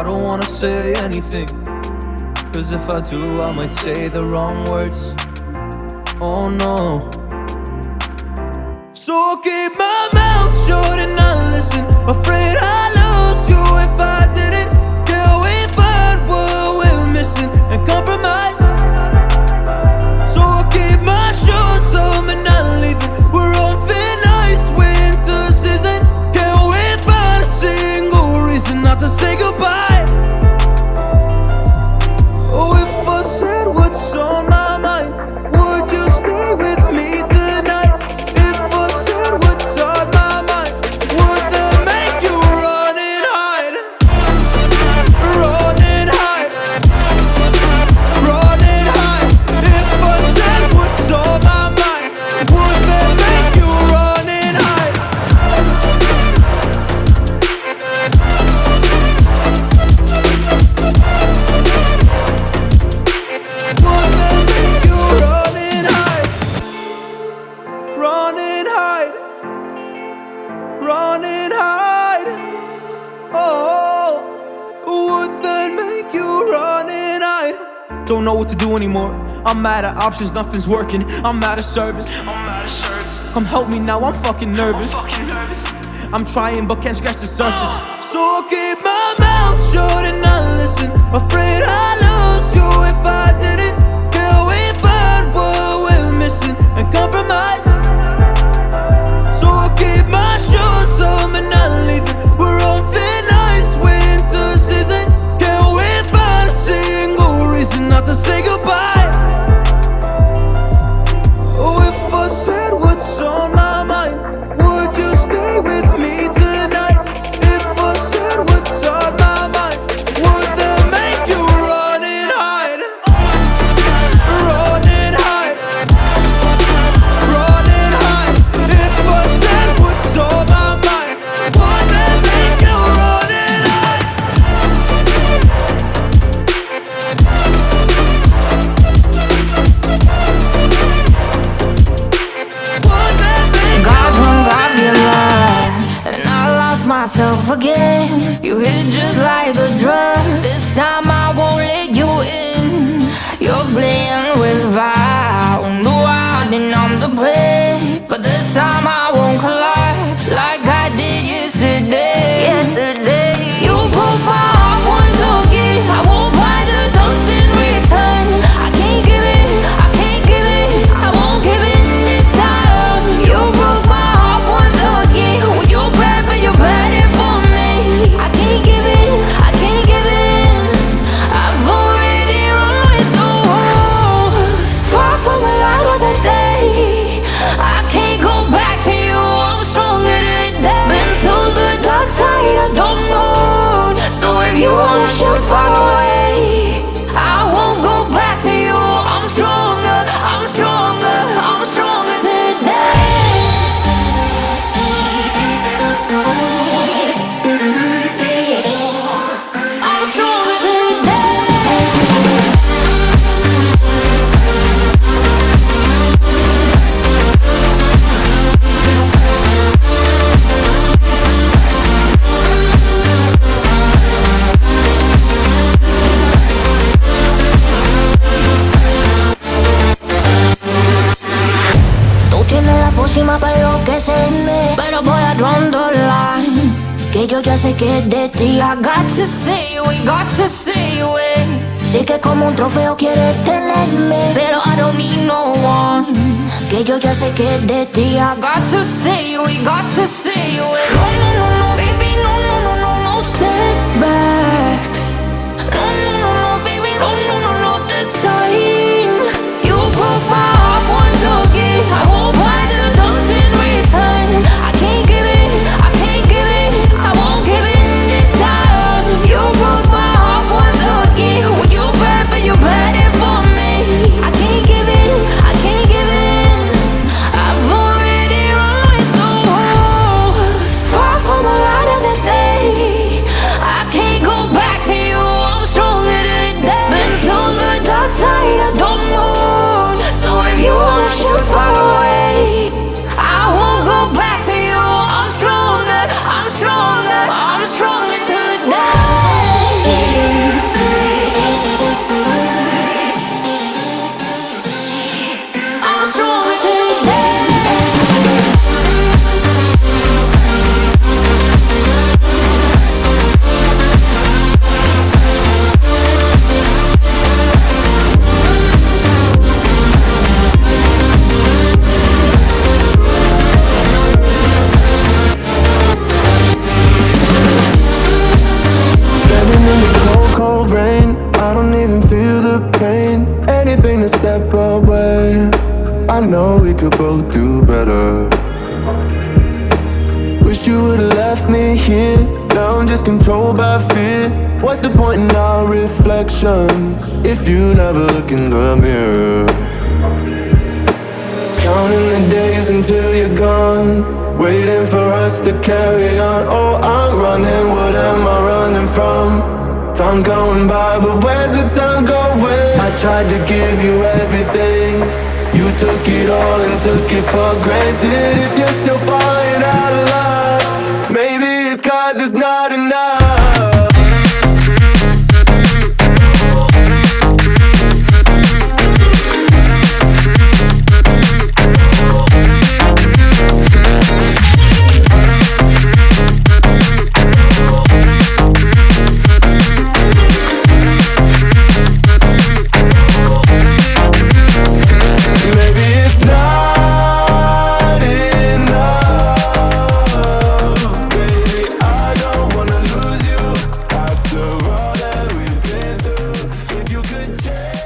I don't wanna say anything, cause if I do, I might say the wrong words. Oh no. So I'll keep my mouth shut and not listen, afraid I'd lose you if I didn't. Till we find what we're missing and compromise. So I'll keep my shoes on and not leaving. We're on thin ice, winter season. Can we find a single reason not to say goodbye? Oh, if I said what's on my mind, would you stay with me tonight? If I said what's on my mind, would that make you run and hide? Run and hide. Run and hide. If I said what's on my mind, would that make you run and hide? Would that make you run and hide? Run and hide. Run and hide. Oh, would that make you run and hide? Don't know what to do anymore. I'm out of options, nothing's working. I'm out of service. Come help me now, I'm fucking nervous. I'm trying but can't scratch the surface. So I'll keep my mouth shut and not listen, afraid I'd lose you if I didn't. Till we find what we're missing and compromise. So I'll keep my shoes on and not leaving. We're on thin ice, winter season. Can we find a single reason not to say goodbye? Oh, if I said what's on my mind, would you stay with me tonight? If I said what's on my mind, would that make you run and hide? Run and hide. Run and hide. If I said what's on my mind, would that make you run and hide? Would that make Got drunk off your line, and I lost myself again. You hit just like a drug. This time I won't let you in. You're playing with fire. No, I didn't, I'm the prey. But this time I won't collapse like I did yesterday. You broke my heart once again. I won't buy the dust in return. I can't give it, I can't give it, I won't give it this time. You broke my heart once again. When you're bad, but you're bad it for me. I can't give it, I can't give it. I've already run with the wolves. Far from the light of the day. I can't go back to you, I'm stronger today. Been to the dark side, I don't know. So if you wanna shoot far away, I won't go back to you. I'm stronger, I'm stronger, I'm stronger today. I'm stronger today. Tú tienes la pócima para enloquecerme, pero voy a draw the line. Que yo ya sé que es de ti. I got to stay away, got to stay away. Sé que como un trofeo quieres tenerme, pero I don't need no one. Que yo ya sé que es de ti. I got to stay away, got to stay away. No, no, no, no, baby, no, no, no, no, no setbacks. No, no, no, no, baby, no, no, no, no, this time. You broke my heart once again. I won't buy the dust in return. I can't give it, I can't give it, I won't give it this time. You broke my heart once again. When you're bad, but you're bad it for me. I can't give it, I can't give it. I've already run with the wolves. Far from the light pain, anything to step away. I know we could both do better. Wish you would've left me here. Now I'm just controlled by fear. What's the point in our reflection if you never look in the mirror? Counting the days until you're gone, waiting for us to carry on. Oh, I'm running, what am I running from? Time's going by, but where's the time going? I tried to give you everything, you took it all and took it for granted. If you're still falling out of love, maybe it's 'cause it's not enough. Yeah.